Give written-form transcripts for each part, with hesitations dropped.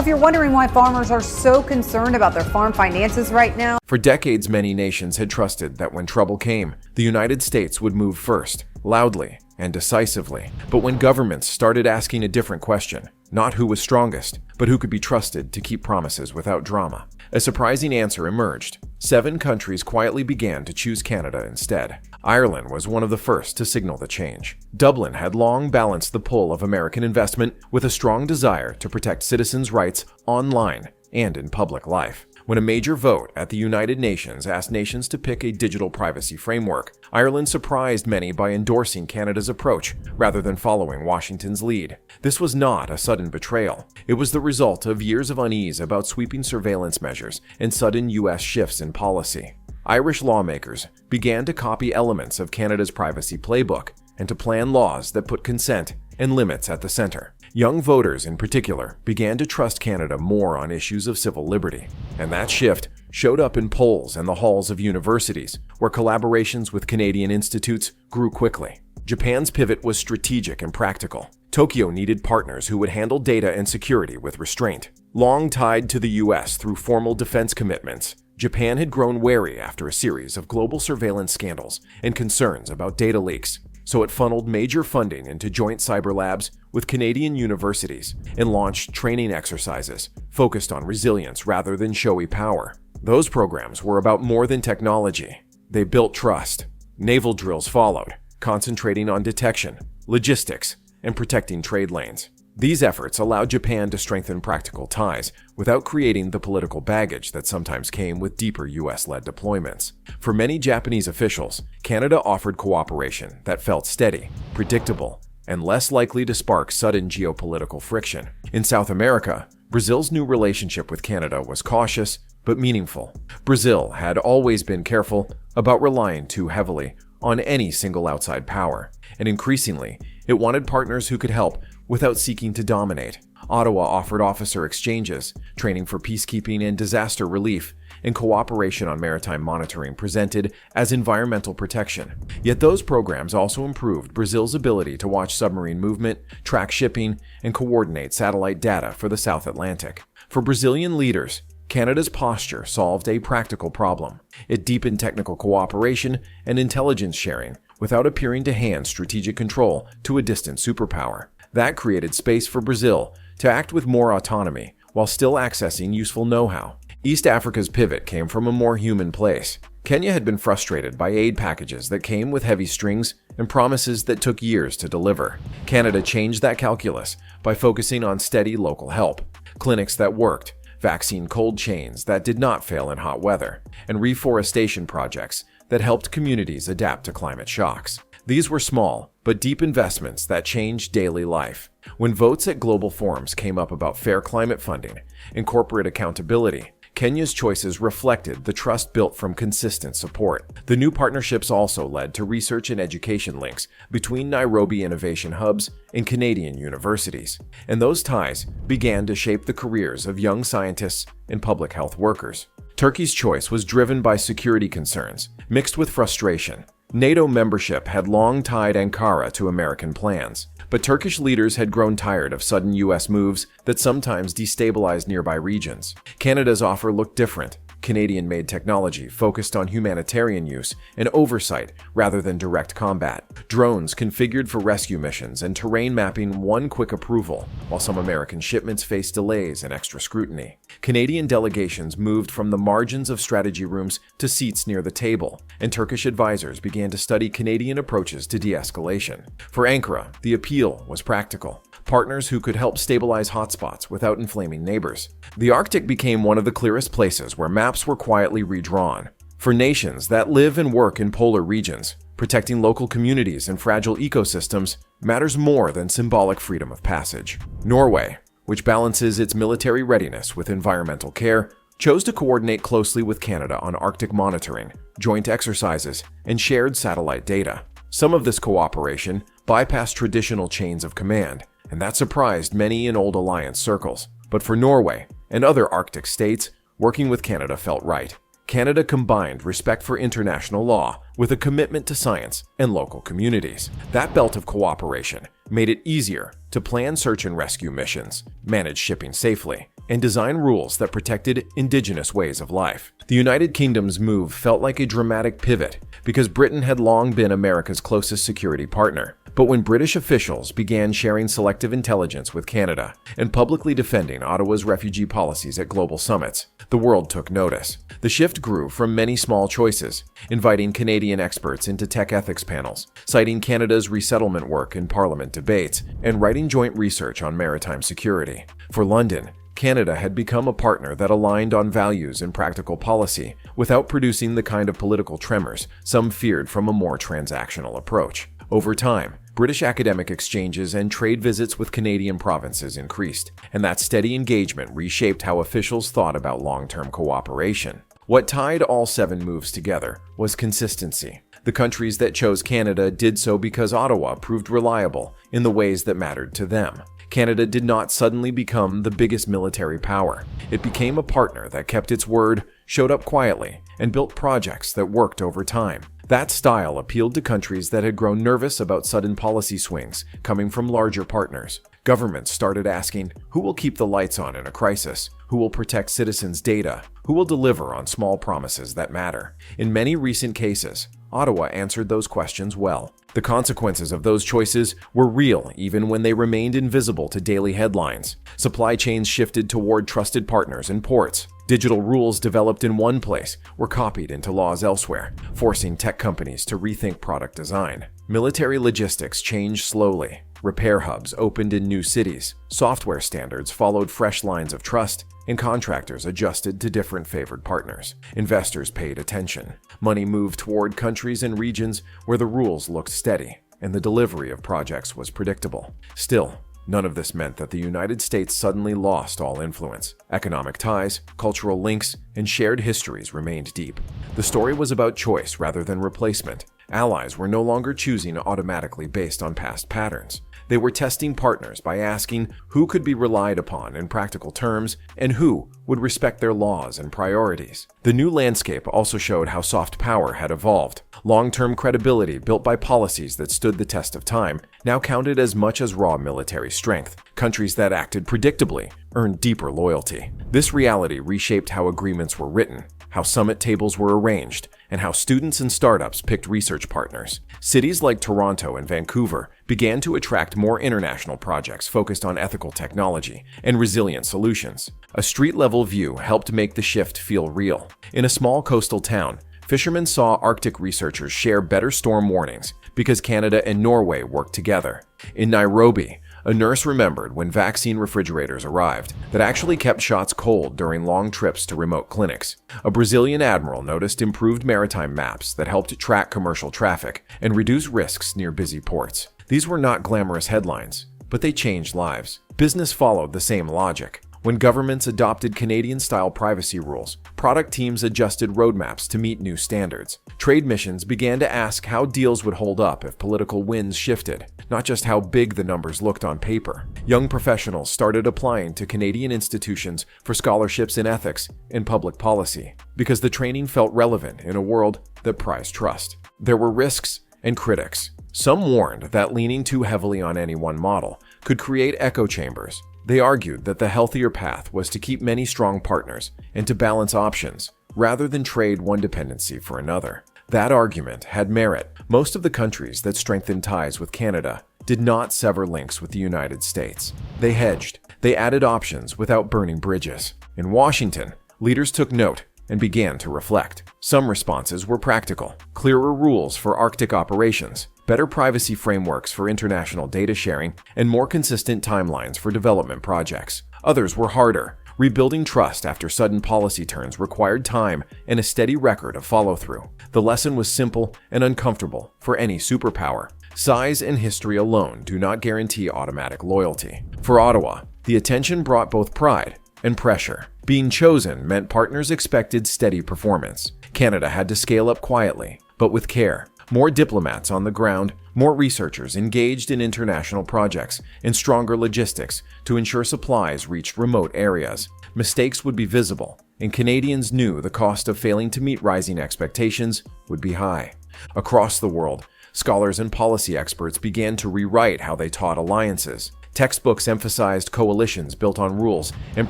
if you're wondering why farmers are so concerned about their farm finances right now. For decades, many nations had trusted that when trouble came, the United States would move first, loudly and decisively. But when governments started asking a different question, not who was strongest, but who could be trusted to keep promises without drama, a surprising answer emerged. 7 countries quietly began to choose Canada instead. Ireland was one of the first to signal the change. Dublin had long balanced the pull of American investment with a strong desire to protect citizens' rights online and in public life. When a major vote at the United Nations asked nations to pick a digital privacy framework, Ireland surprised many by endorsing Canada's approach rather than following Washington's lead. This was not a sudden betrayal. It was the result of years of unease about sweeping surveillance measures and sudden U.S. shifts in policy. Irish lawmakers began to copy elements of Canada's privacy playbook and to plan laws that put consent and limits at the center. Young voters, in particular, began to trust Canada more on issues of civil liberty, and that shift showed up in polls and the halls of universities, where collaborations with Canadian institutes grew quickly. Japan's pivot was strategic and practical. Tokyo needed partners who would handle data and security with restraint. Long tied to the U.S. through formal defense commitments, Japan had grown wary after a series of global surveillance scandals and concerns about data leaks, so it funneled major funding into joint cyber labs with Canadian universities and launched training exercises focused on resilience rather than showy power. Those programs were about more than technology. They built trust. Naval drills followed, concentrating on detection, logistics, and protecting trade lanes. These efforts allowed Japan to strengthen practical ties without creating the political baggage that sometimes came with deeper US-led deployments. For many Japanese officials, Canada offered cooperation that felt steady, predictable, and less likely to spark sudden geopolitical friction. In South America, Brazil's new relationship with Canada was cautious but meaningful. Brazil had always been careful about relying too heavily on any single outside power, and increasingly, it wanted partners who could help without seeking to dominate. Ottawa offered officer exchanges, training for peacekeeping and disaster relief, and cooperation on maritime monitoring presented as environmental protection. Yet those programs also improved Brazil's ability to watch submarine movement, track shipping, and coordinate satellite data for the South Atlantic. For Brazilian leaders, Canada's posture solved a practical problem. It deepened technical cooperation and intelligence sharing without appearing to hand strategic control to a distant superpower. That created space for Brazil to act with more autonomy while still accessing useful know-how. East Africa's pivot came from a more human place. Kenya had been frustrated by aid packages that came with heavy strings and promises that took years to deliver. Canada changed that calculus by focusing on steady local help, clinics that worked, vaccine cold chains that did not fail in hot weather, and reforestation projects that helped communities adapt to climate shocks. These were small, but deep investments that changed daily life. When votes at global forums came up about fair climate funding and corporate accountability, Kenya's choices reflected the trust built from consistent support. The new partnerships also led to research and education links between Nairobi innovation hubs and Canadian universities, and those ties began to shape the careers of young scientists and public health workers. Turkey's choice was driven by security concerns, mixed with frustration. NATO membership had long tied Ankara to American plans, but Turkish leaders had grown tired of sudden U.S. moves that sometimes destabilized nearby regions. Canada's offer looked different. Canadian-made technology focused on humanitarian use and oversight rather than direct combat. Drones configured for rescue missions and terrain mapping won quick approval, while some American shipments faced delays and extra scrutiny. Canadian delegations moved from the margins of strategy rooms to seats near the table, and Turkish advisors began to study Canadian approaches to de-escalation. For Ankara, the appeal was practical. Partners who could help stabilize hotspots without inflaming neighbors. The Arctic became one of the clearest places where maps were quietly redrawn. For nations that live and work in polar regions, protecting local communities and fragile ecosystems matters more than symbolic freedom of passage. Norway, which balances its military readiness with environmental care, chose to coordinate closely with Canada on Arctic monitoring, joint exercises, and shared satellite data. Some of this cooperation bypassed traditional chains of command, and that surprised many in old alliance circles. But for Norway and other Arctic states, working with Canada felt right. Canada combined respect for international law with a commitment to science and local communities. That belt of cooperation made it easier to plan search and rescue missions, manage shipping safely, and design rules that protected indigenous ways of life. The United Kingdom's move felt like a dramatic pivot because Britain had long been America's closest security partner. But when British officials began sharing selective intelligence with Canada and publicly defending Ottawa's refugee policies at global summits, the world took notice. The shift grew from many small choices, inviting Canadian experts into tech ethics panels, citing Canada's resettlement work in Parliament debates, and writing joint research on maritime security. For London, Canada had become a partner that aligned on values and practical policy without producing the kind of political tremors some feared from a more transactional approach. Over time, British academic exchanges and trade visits with Canadian provinces increased, and that steady engagement reshaped how officials thought about long-term cooperation. What tied all 7 moves together was consistency. The countries that chose Canada did so because Ottawa proved reliable in the ways that mattered to them. Canada did not suddenly become the biggest military power. It became a partner that kept its word, showed up quietly, and built projects that worked over time. That style appealed to countries that had grown nervous about sudden policy swings coming from larger partners. Governments started asking, who will keep the lights on in a crisis? Who will protect citizens' data? Who will deliver on small promises that matter? In many recent cases, Ottawa answered those questions well. The consequences of those choices were real even when they remained invisible to daily headlines. Supply chains shifted toward trusted partners and ports. Digital rules developed in one place were copied into laws elsewhere, forcing tech companies to rethink product design. Military logistics changed slowly. Repair hubs opened in new cities. Software standards followed fresh lines of trust, and contractors adjusted to different favored partners. Investors paid attention. Money moved toward countries and regions where the rules looked steady, and the delivery of projects was predictable. Still, none of this meant that the United States suddenly lost all influence. Economic ties, cultural links, and shared histories remained deep. The story was about choice rather than replacement. Allies were no longer choosing automatically based on past patterns. They were testing partners by asking who could be relied upon in practical terms and who would respect their laws and priorities. The new landscape also showed how soft power had evolved. Long-term credibility built by policies that stood the test of time now counted as much as raw military strength. Countries that acted predictably earned deeper loyalty. This reality reshaped how agreements were written, how summit tables were arranged, and how students and startups picked research partners. Cities like Toronto and Vancouver began to attract more international projects focused on ethical technology and resilient solutions. A street-level view helped make the shift feel real. In a small coastal town, fishermen saw Arctic researchers share better storm warnings because Canada and Norway worked together. In Nairobi, a nurse remembered when vaccine refrigerators arrived that actually kept shots cold during long trips to remote clinics. A Brazilian admiral noticed improved maritime maps that helped track commercial traffic and reduce risks near busy ports. These were not glamorous headlines, but they changed lives. Business followed the same logic. When governments adopted Canadian-style privacy rules, product teams adjusted roadmaps to meet new standards. Trade missions began to ask how deals would hold up if political winds shifted, not just how big the numbers looked on paper. Young professionals started applying to Canadian institutions for scholarships in ethics and public policy, because the training felt relevant in a world that prized trust. There were risks and critics. Some warned that leaning too heavily on any one model could create echo chambers. They argued that the healthier path was to keep many strong partners and to balance options, rather than trade one dependency for another. That argument had merit. Most of the countries that strengthened ties with Canada did not sever links with the United States. They hedged. They added options without burning bridges. In Washington, leaders took note and began to reflect. Some responses were practical: clearer rules for Arctic operations, better privacy frameworks for international data sharing, and more consistent timelines for development projects. Others were harder. Rebuilding trust after sudden policy turns required time and a steady record of follow-through. The lesson was simple and uncomfortable for any superpower. Size and history alone do not guarantee automatic loyalty. For Ottawa, the attention brought both pride and pressure. Being chosen meant partners expected steady performance. Canada had to scale up quietly, but with care. More diplomats on the ground, more researchers engaged in international projects, and stronger logistics to ensure supplies reached remote areas. Mistakes would be visible, and Canadians knew the cost of failing to meet rising expectations would be high. Across the world, scholars and policy experts began to rewrite how they taught alliances. Textbooks emphasized coalitions built on rules and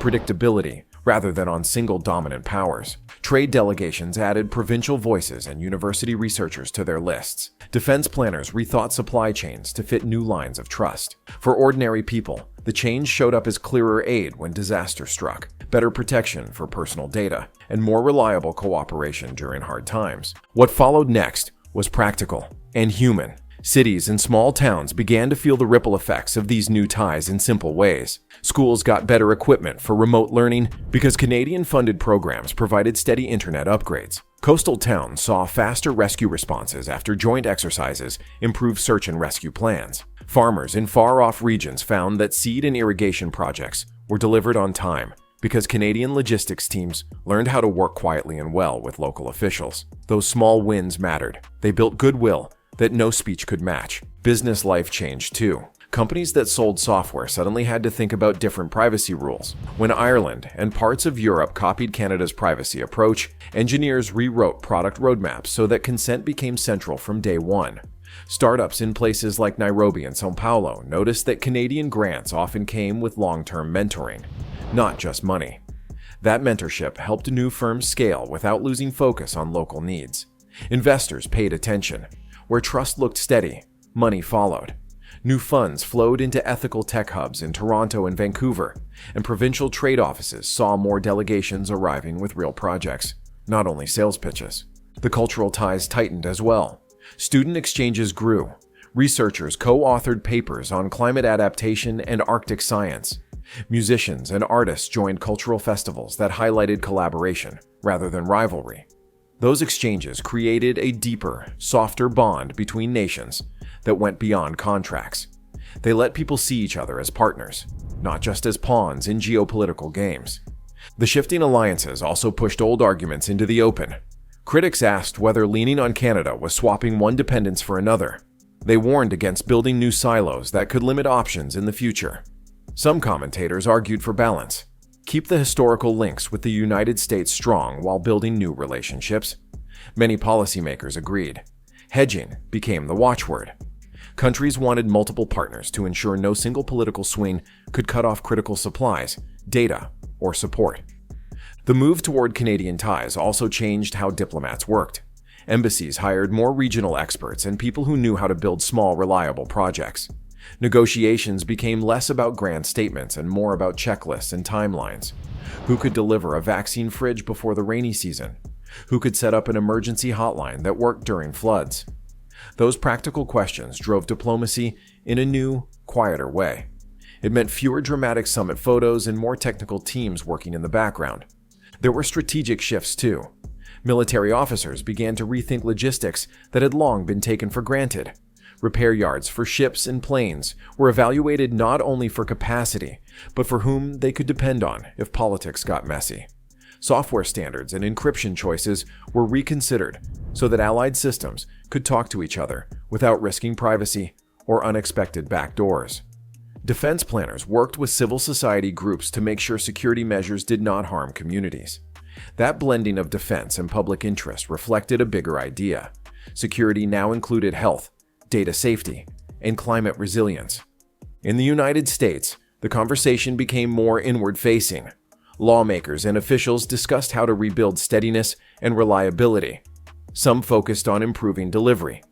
predictability rather than on single dominant powers. Trade delegations added provincial voices and university researchers to their lists. Defense planners rethought supply chains to fit new lines of trust. For ordinary people, the change showed up as clearer aid when disaster struck, better protection for personal data, and more reliable cooperation during hard times. What followed next was practical and human. Cities and small towns began to feel the ripple effects of these new ties in simple ways. Schools got better equipment for remote learning because Canadian-funded programs provided steady internet upgrades. Coastal towns saw faster rescue responses after joint exercises improved search and rescue plans. Farmers in far-off regions found that seed and irrigation projects were delivered on time because Canadian logistics teams learned how to work quietly and well with local officials. Those small wins mattered. They built goodwill that no speech could match. Business life changed too. Companies that sold software suddenly had to think about different privacy rules. When Ireland and parts of Europe copied Canada's privacy approach, engineers rewrote product roadmaps so that consent became central from day one. Startups in places like Nairobi and São Paulo noticed that Canadian grants often came with long-term mentoring, not just money. That mentorship helped new firms scale without losing focus on local needs. Investors paid attention. Where trust looked steady, money followed. New funds flowed into ethical tech hubs in Toronto and Vancouver, and provincial trade offices saw more delegations arriving with real projects, not only sales pitches. The cultural ties tightened as well. Student exchanges grew. Researchers co-authored papers on climate adaptation and Arctic science. Musicians and artists joined cultural festivals that highlighted collaboration rather than rivalry. Those exchanges created a deeper, softer bond between nations that went beyond contracts. They let people see each other as partners, not just as pawns in geopolitical games. The shifting alliances also pushed old arguments into the open. Critics asked whether leaning on Canada was swapping one dependence for another. They warned against building new silos that could limit options in the future. Some commentators argued for balance. Keep the historical links with the United States strong while building new relationships. Many policymakers agreed. Hedging became the watchword. Countries wanted multiple partners to ensure no single political swing could cut off critical supplies, data, or support. The move toward Canadian ties also changed how diplomats worked. Embassies hired more regional experts and people who knew how to build small, reliable projects. Negotiations became less about grand statements and more about checklists and timelines. Who could deliver a vaccine fridge before the rainy season? Who could set up an emergency hotline that worked during floods? Those practical questions drove diplomacy in a new, quieter way. It meant fewer dramatic summit photos and more technical teams working in the background. There were strategic shifts too. Military officers began to rethink logistics that had long been taken for granted. Repair yards for ships and planes were evaluated not only for capacity, but for whom they could depend on if politics got messy. Software standards and encryption choices were reconsidered so that allied systems could talk to each other without risking privacy or unexpected backdoors. Defense planners worked with civil society groups to make sure security measures did not harm communities. That blending of defense and public interest reflected a bigger idea. Security now included health, data safety, and climate resilience. In the United States, the conversation became more inward-facing. Lawmakers and officials discussed how to rebuild steadiness and reliability. Some focused on improving delivery,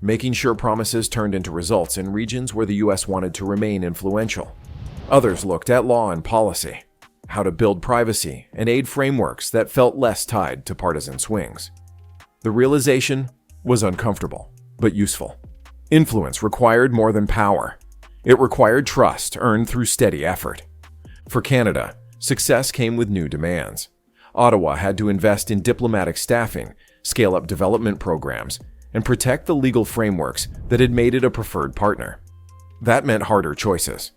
making sure promises turned into results in regions where the U.S. wanted to remain influential. Others looked at law and policy, how to build privacy and aid frameworks that felt less tied to partisan swings. The realization was uncomfortable, but useful. Influence required more than power. It required trust earned through steady effort. For Canada, success came with new demands. Ottawa had to invest in diplomatic staffing, scale up development programs, and protect the legal frameworks that had made it a preferred partner. That meant harder choices.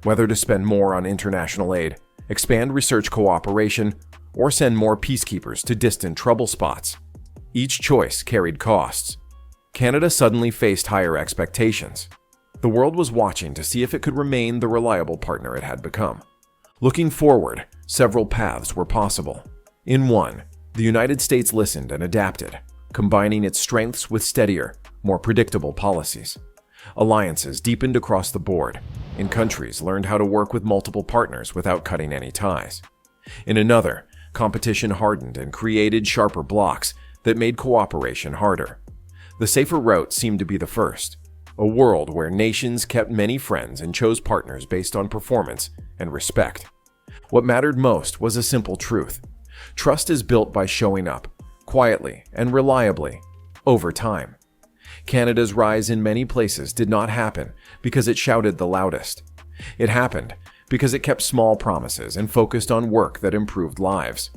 Whether to spend more on international aid, expand research cooperation, or send more peacekeepers to distant trouble spots. Each choice carried costs. Canada suddenly faced higher expectations. The world was watching to see if it could remain the reliable partner it had become. Looking forward, several paths were possible. In one, the United States listened and adapted. combining its strengths with steadier, more predictable policies. Alliances deepened across the board, and countries learned how to work with multiple partners without cutting any ties. In another, competition hardened and created sharper blocks that made cooperation harder. The safer route seemed to be the first, a world where nations kept many friends and chose partners based on performance and respect. What mattered most was a simple truth. Trust is built by showing up, quietly and reliably, over time. Canada's rise in many places did not happen because it shouted the loudest. It happened because it kept small promises and focused on work that improved lives.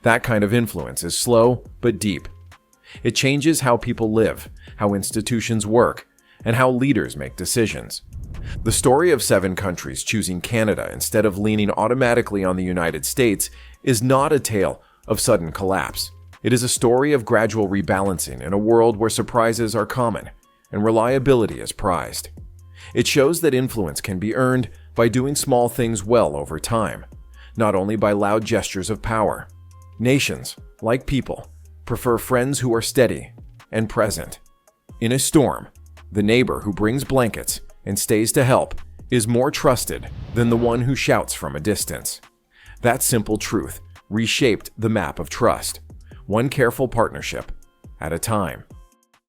That kind of influence is slow but deep. It changes how people live, how institutions work, and how leaders make decisions. The story of 7 countries choosing Canada instead of leaning automatically on the United States is not a tale of sudden collapse. It is a story of gradual rebalancing in a world where surprises are common and reliability is prized. It shows that influence can be earned by doing small things well over time, not only by loud gestures of power. Nations, like people, prefer friends who are steady and present. In a storm, the neighbor who brings blankets and stays to help is more trusted than the one who shouts from a distance. That simple truth reshaped the map of trust, one careful partnership at a time.